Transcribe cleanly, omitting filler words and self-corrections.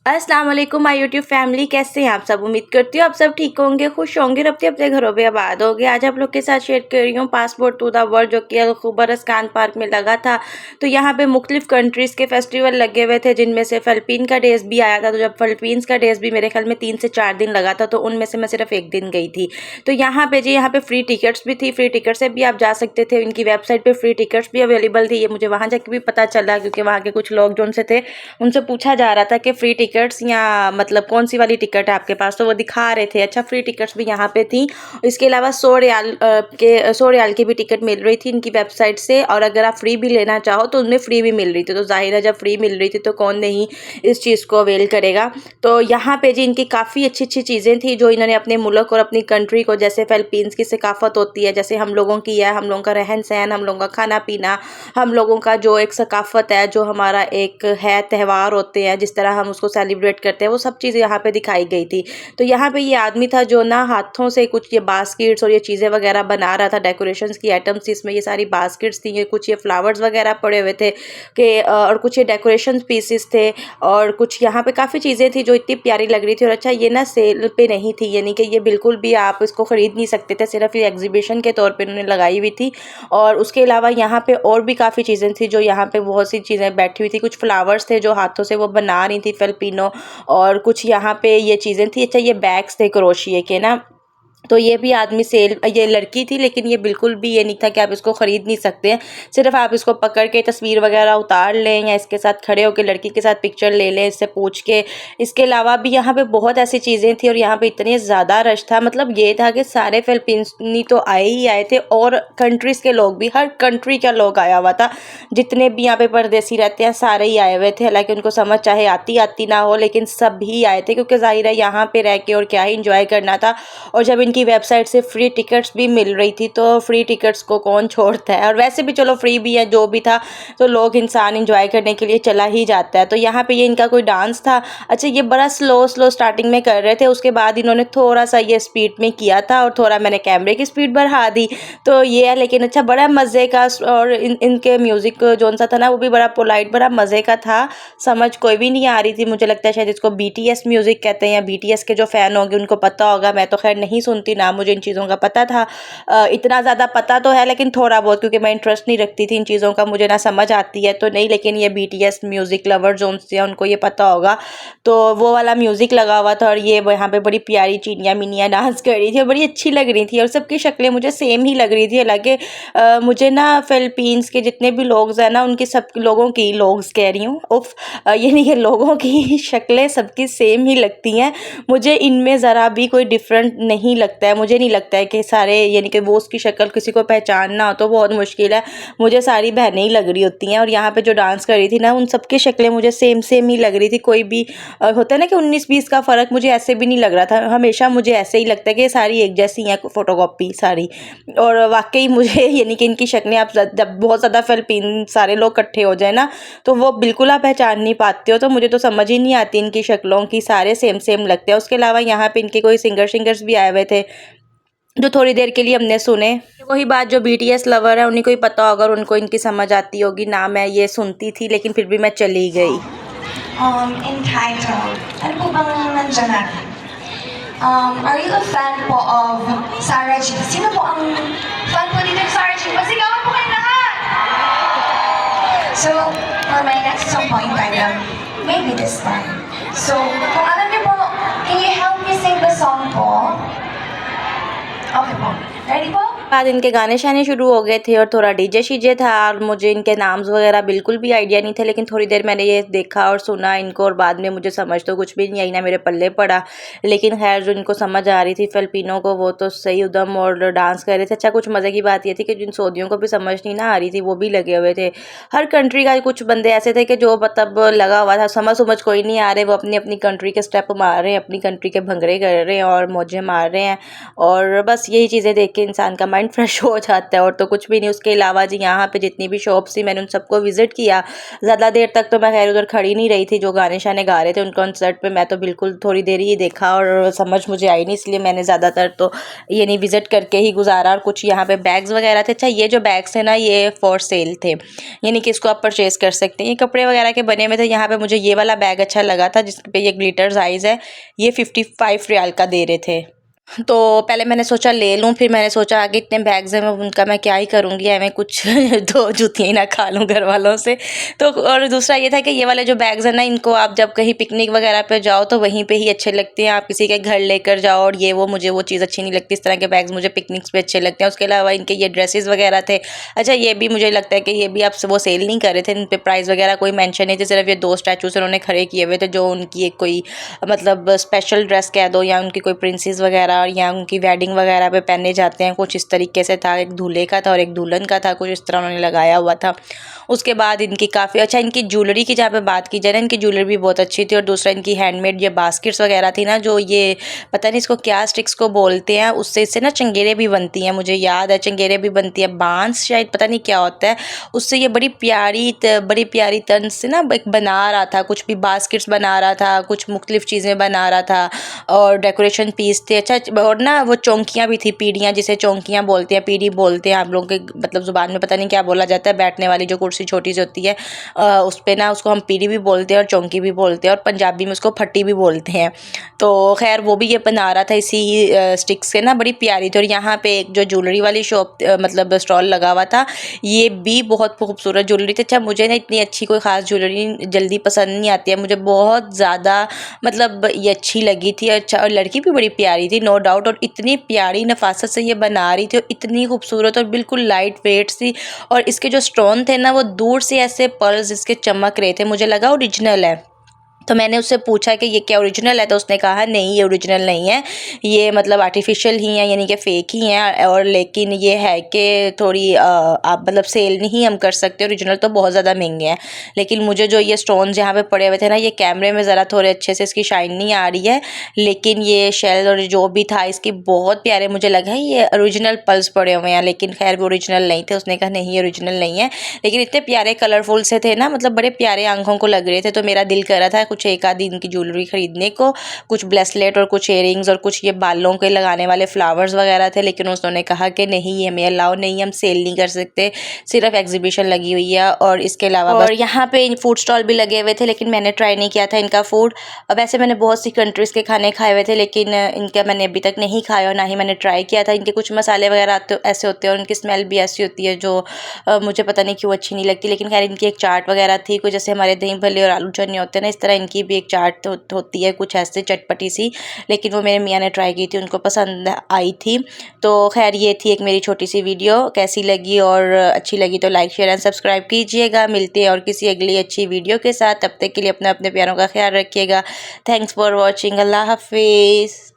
अस्सलाम वालेकुम my YouTube family, कैसे हैं आप सब। उम्मीद करती हूँ आप सब ठीक होंगे, खुश होंगे, अपने अपने घरों में आबाद होंगे। आज आप लोग के साथ शेयर कर रही हूँ पासपोर्ट टू द वर्ल्ड, जो कि अल खुबरस कान पार्क में लगा था। तो यहाँ पे मुख्तलिफ कंट्रीज़ के फेस्टिवल लगे हुए थे, जिनमें से फ़िलिपीन का डेज़ भी आया था। तो जब फ़िलिपींस का डेज़ भी मेरे ख्याल में 3 से 4 दिन लगा था, तो उनमें से मैं सिर्फ एक दिन गई थी। तो यहाँ पे जी, यहाँ पे फ्री टिकट्स भी थी, फ्री टिकट से भी आप जा सकते थे। इनकी वेबसाइट पे फ्री टिकट्स भी अवेलेबल थी। ये मुझे वहाँ जाके भी पता चला, क्योंकि वहाँ के कुछ लोग जो उनसे थे, उनसे पूछा जा रहा था कि फ्री टिकट्स या मतलब कौन सी वाली टिकट है आपके पास, तो वो दिखा रहे थे। अच्छा, फ्री टिकट्स भी यहाँ पे थी। इसके अलावा 100 रियाल की भी टिकट मिल रही थी इनकी वेबसाइट से। और अगर आप फ्री भी लेना चाहो तो उनमें फ्री भी मिल रही थी। तो जाहिर है, जब फ्री मिल रही थी तो कौन नहीं इस चीज़ को अवेल करेगा। तो यहाँ पे जी इनकी काफ़ी अच्छी अच्छी चीज़ें थी जो इन्होंने अपने मुल्क और अपनी कंट्री को, जैसे फ़िलिपींस की सकाफ़त होती है, जैसे हम लोगों की है, हम लोगों का रहन सहन, हम लोगों का खाना पीना, हम लोगों का जो एक सकाफ़त है, जो हमारा एक है त्यौहार होते हैं, जिस तरह हम उसको सेलिब्रेट करते हैं, वो सब चीज़ यहाँ पे दिखाई गई थी। तो यहाँ पे ये आदमी था जो ना हाथों से कुछ ये बास्केट्स और ये चीज़ें वगैरह बना रहा था। डेकोरेशंस की आइटम्स थी इसमें, ये सारी बास्केट्स थी, ये कुछ ये फ्लावर्स वगैरह पड़े हुए थे कि और कुछ ये डेकोरेशन पीसेस थे। और कुछ यहाँ पे काफ़ी चीज़ें थी जो इतनी प्यारी लग रही थी। और अच्छा, ये ना सेल पे नहीं थी, यानी कि ये बिल्कुल भी आप इसको ख़रीद नहीं सकते थे, सिर्फ ये एग्जीबिशन के तौर पर उन्होंने लगाई हुई थी। और उसके अलावा यहाँ पे और भी काफ़ी चीज़ें थी जो यहाँ पे बहुत सी चीज़ें बैठी हुई थी। कुछ फ्लावर्स थे जो हाथों से वो बना रही थी फिलिपिनो। और कुछ यहाँ पे ये चीज़ें थी। अच्छा, ये बैग्स थे क्रोशिया के ना। तो ये भी आदमी सेल, ये लड़की थी, लेकिन ये बिल्कुल भी ये नहीं था कि आप इसको ख़रीद नहीं सकते हैं। सिर्फ आप इसको पकड़ के तस्वीर वगैरह उतार लें या इसके साथ खड़े होकर लड़की के साथ पिक्चर ले लें, इससे पूछ के। इसके अलावा भी यहाँ पे बहुत ऐसी चीज़ें थी और यहाँ पे इतने ज़्यादा रश था। मतलब ये था कि सारे फिलिपींसनी तो आए ही आए थे और कंट्रीज़ के लोग भी, हर कंट्री का लोग आया हुआ था। जितने भी यहाँ पे परदेसी रहते हैं सारे ही आए हुए थे। हालांकि उनको समझ चाहे आती आती ना हो, लेकिन सब ही आए थे, क्योंकि ज़ाहिर है यहाँ पे रह के और क्या ही इंजॉय करना था। और जब इनकी वेबसाइट से फ्री टिकट्स भी मिल रही थी, तो फ्री टिकट्स को कौन छोड़ता है। और वैसे भी चलो फ्री भी है, जो भी था, तो लोग इंसान इंजॉय करने के लिए चला ही जाता है। तो यहाँ पे ये इनका कोई डांस था। अच्छा, ये बड़ा स्लो स्लो स्टार्टिंग में कर रहे थे, उसके बाद इन्होंने थोड़ा सा ये स्पीड में किया था और थोड़ा मैंने कैमरे की स्पीड बढ़ा दी। तो ये है, लेकिन अच्छा बड़ा मज़े का। और इनके म्यूज़िक जो सा था ना, वो भी बड़ा पोलाइट, बड़ा मज़े का था। समझ कोई भी नहीं आ रही थी। मुझे लगता है शायद इसको BTS म्यूज़िक कहते हैं, या BTS के जो फ़ैन होंगे उनको पता होगा। मैं तो खैर नहीं सुनती ना, मुझे इन चीज़ों का पता था। इतना ज़्यादा पता तो है, लेकिन थोड़ा बहुत, क्योंकि मैं इंटरेस्ट नहीं रखती थी इन चीज़ों का, मुझे ना समझ आती है तो नहीं। लेकिन ये BTS म्यूज़िक लवर जो हैं उनको ये पता होगा। तो वो वाला म्यूज़िक लगा हुआ था और ये यहाँ पे बड़ी प्यारी चिड़िया मिनिया डांस कर रही थी और बड़ी अच्छी लग रही थी। और सबकी शक्लें मुझे सेम ही लग रही थी। हालांकि मुझे ना फ़िलिपींस के जितने भी लोग हैं ना, उनकी सब लोगों की, लोग कह रही हूँ, उफ, ये नहीं कि लोगों की शक्लें सबकी सेम ही लगती हैं। मुझे इनमें ज़रा भी कोई डिफरेंट नहीं लगता है। मुझे नहीं लगता है कि सारे, यानी कि वो उसकी शक्ल किसी को पहचानना हो तो बहुत मुश्किल है। मुझे सारी बहनें ही लग रही होती हैं। और यहाँ पे जो डांस कर रही थी ना, उन सबकी शक्लें मुझे सेम सेम ही लग रही थी। कोई भी होता है ना कि 19-20 का फ़र्क, मुझे ऐसे भी नहीं लग रहा था। हमेशा मुझे ऐसे ही लगता है कि सारी एक जैसी हैं, फ़ोटोकॉपी सारी। और वाकई मुझे यानी कि इनकी शक्लें, आप जब बहुत ज़्यादा फ़िलिपीन सारे लोग इकट्ठे हो जाए ना, तो वो बिल्कुल आप पहचान नहीं पाते हो। तो मुझे तो समझ ही नहीं आती इनकी शक्लों की, सारे सेम सेम लगते हैं। उसके अलावा यहाँ पे इनके कोई सिंगर्स भी आए हुए थे, जो थोड़ी देर के लिए हमने सुने। वही बात, जो BTS लवर है उन्हीं को ही पता होगा और उनको इनकी समझ आती होगी ना। मैं ये सुनती थी, लेकिन फिर भी मैं चली गई। Entitled. Ano po bang nandyan natin? Are you a fan po of Sarah G? Sino po ang fan po dito ni Sarah G? Pasigawan po kayo lahat! So, for my next song po, entitled, Maybe This Time. So, kung alam niyo po, can you help me sing the song po? Okay po. Ready po? बाद इनके गाने शाने शुरू हो गए थे और थोड़ा डीजे शीजे था। और मुझे इनके नाम्स वगैरह बिल्कुल भी आइडिया नहीं थे, लेकिन थोड़ी देर मैंने ये देखा और सुना इनको, और बाद में मुझे समझ तो कुछ भी नहीं आई, ना मेरे पल्ले पड़ा। लेकिन खैर, जो इनको समझ आ रही थी फिलिपिनो को, वो तो सही उदम और डांस कर रहे थे। अच्छा, कुछ मज़े की बात ये थी कि जिन सऊदियों को भी समझ नहीं ना आ रही थी, वो भी लगे हुए थे। हर कंट्री का कुछ बंदे ऐसे थे कि जो मतलब लगा हुआ था, समझ कोई नहीं आ रहे, वो अपनी अपनी कंट्री के स्टेप मार रहे हैं, अपनी कंट्री के भंगड़े कर रहे हैं और मौजें मार रहे हैं। और बस यही चीज़ें देख के इंसान का माइंड फ्रेश हो जाता है और तो कुछ भी नहीं। उसके अलावा जी यहाँ पे जितनी भी शॉप्स थी मैंने उन सबको विज़िट किया। ज़्यादा देर तक तो मैं खैर उधर खड़ी नहीं रही थी। जो गाने शाने गा रहे थे उन कॉन्सर्ट पे मैं तो बिल्कुल थोड़ी देर ही देखा और समझ मुझे आई नहीं, इसलिए मैंने ज़्यादातर तो ये नहीं विज़िट करके ही गुजारा। और कुछ यहाँ पे बैग्स वगैरह थे। अच्छा ये जो बैग्स थे ना ये फॉर सेल थे, यानी कि इसको आप परचेज़ कर सकते हैं। ये कपड़े वगैरह के बने हुए थे। यहाँ पे मुझे ये वाला बैग अच्छा लगा था जिस पे ये ग्लिटर्स आइज़ है, ये 55 रियाल का दे रहे थे। तो पहले मैंने सोचा ले लूँ, फिर मैंने सोचा आगे इतने बैग्स हैं उनका मैं क्या ही करूँगी, या मैं कुछ दो जूतियाँ ही ना खा लूँ घर वालों से। तो और दूसरा ये था कि ये वाले जो बैग्स हैं ना इनको आप जब कहीं पिकनिक वगैरह पे जाओ तो वहीं पे ही अच्छे लगते हैं। आप किसी के घर लेकर जाओ और ये वो, मुझे वो चीज़ अच्छी नहीं लगती। इस तरह के बैग्स मुझे पिकनिक्स पे अच्छे लगते हैं। उसके अलावा इनके ये ड्रेसेस वगैरह थे। अच्छा ये भी मुझे लगता है कि ये भी आप वो सेल नहीं कर रहे थे, इन पे प्राइस वगैरह कोई मेंशन नहीं थे। सिर्फ ये 2 स्टैचूज उन्होंने खड़े किए हुए थे जो उनकी एक कोई मतलब स्पेशल ड्रेस कह दो या उनकी कोई प्रिंसेस वगैरह या उनकी वेडिंग वगैरह पे पहने जाते हैं, कुछ इस तरीके से था। एक दूल्हे का था और एक दुल्हन का था, कुछ इस तरह उन्होंने लगाया हुआ था। उसके बाद इनकी काफ़ी अच्छा इनकी ज्वेलरी की जहाँ पे बात की जाए ना, इनकी ज्वेलरी भी बहुत अच्छी थी। और दूसरा इनकी हैंडमेड ये बास्केट्स वगैरह थी ना, जो ये पता नहीं इसको क्या स्टिक्स को बोलते हैं, उससे इससे ना चंगेरे भी बनती हैं, मुझे याद है चंगेरे भी बनती है, बांस शायद पता नहीं क्या होता है उससे। ये बड़ी प्यारी तन से ना एक बना रहा था, कुछ भी बास्केट्स बना रहा था, कुछ मुख्तलिफ चीज़ें बना रहा था और डेकोरेशन पीस थे। अच्छा और ना वो चौंकियाँ भी थी, पीढ़ियाँ जिसे चौंकियाँ बोलते हैं, पीढ़ी बोलते हैं आप लोगों के मतलब ज़ुबान में पता नहीं क्या बोला जाता है। बैठने वाली जो कुर्सी छोटी सी होती है उस पे ना उसको हम पीढ़ी भी बोलते हैं और चौंकी भी बोलते हैं और पंजाबी में उसको फट्टी भी बोलते हैं। तो खैर वो भी ये बना रहा था इसी स्टिक्स से ना, बड़ी प्यारी थी। और यहाँ पे एक जो ज्वेलरी वाली शॉप मतलब स्टॉल लगा हुआ था, ये भी बहुत खूबसूरत ज्वेलरी थी। अच्छा मुझे ना इतनी अच्छी कोई ख़ास ज्वेलरी जल्दी पसंद नहीं आती है, मुझे बहुत ज़्यादा मतलब ये अच्छी लगी थी। अच्छा और लड़की भी बड़ी प्यारी थी नो डाउट, और इतनी प्यारी नफासत से ये बना रही थी और इतनी खूबसूरत और बिल्कुल लाइट वेट सी। और इसके जो स्टोन थे ना वो दूर से ऐसे पर्ल्स इसके चमक रहे थे, मुझे लगा ओरिजिनल है। तो मैंने उससे पूछा कि ये क्या ओरिजिनल है, तो उसने कहा नहीं ये ओरिजिनल नहीं है, ये मतलब आर्टिफिशियल ही है, यानी कि फ़ेक ही हैं। और लेकिन ये है कि थोड़ी आप मतलब सेल नहीं हम कर सकते, ओरिजिनल तो बहुत ज़्यादा महंगे हैं। लेकिन मुझे जो ये स्टोन्स यहाँ पे पड़े हुए थे ना, ये कैमरे में ज़रा थोड़े अच्छे से इसकी शाइन नहीं आ रही है, लेकिन ये शेल और जो भी था इसकी बहुत प्यारे मुझे लगा है। ये ओरिजिनल पल्स पड़े हुए हैं, लेकिन खैर वो ओरिजिनल नहीं थे। उसने कहा नहीं ये ओरिजिनल नहीं है, लेकिन इतने प्यारे कलरफुल से थे ना, मतलब बड़े प्यारे आंखों को लग रहे थे। तो मेरा दिल कर रहा था कुछ एक आधी इनकी ज्वेलरी खरीदने को, कुछ ब्रेसलेट और कुछ इयररिंग्स और कुछ ये बालों के लगाने वाले फ्लावर्स वगैरह थे। लेकिन उन्होंने कहा कि नहीं ये हमें अलाउ नहीं, हम सेल नहीं कर सकते, सिर्फ एग्जीबिशन लगी हुई है। और इसके अलावा और यहाँ पे फूड स्टॉल भी लगे हुए थे, लेकिन मैंने ट्राई नहीं किया था इनका फूड। वैसे मैंने बहुत सी कंट्रीज़ के खाने खाए हुए थे, लेकिन इनका मैंने अभी तक नहीं खाया और ना ही मैंने ट्राई किया था। इनके कुछ मसाले वगैरह ऐसे होते हैं और उनकी स्मेल भी ऐसी होती है जो मुझे पता नहीं क्यों अच्छी नहीं लगती। लेकिन खैर इनकी एक चाट वगैरह थी, कुछ जैसे हमारे दही भल्ले और आलू चने होते हैं ना, इस तरह इनकी भी एक चाट होती है कुछ ऐसे चटपटी सी। लेकिन वो मेरे मियाँ ने ट्राई की थी, उनको पसंद आई थी। तो खैर ये थी एक मेरी छोटी सी वीडियो, कैसी लगी और अच्छी लगी तो लाइक शेयर एंड सब्सक्राइब कीजिएगा। मिलते हैं और किसी अगली अच्छी वीडियो के साथ, तब तक के लिए अपने प्यारों का ख्याल रखिएगा। थैंक्स फॉर वॉचिंग, अल्लाह हाफिज़।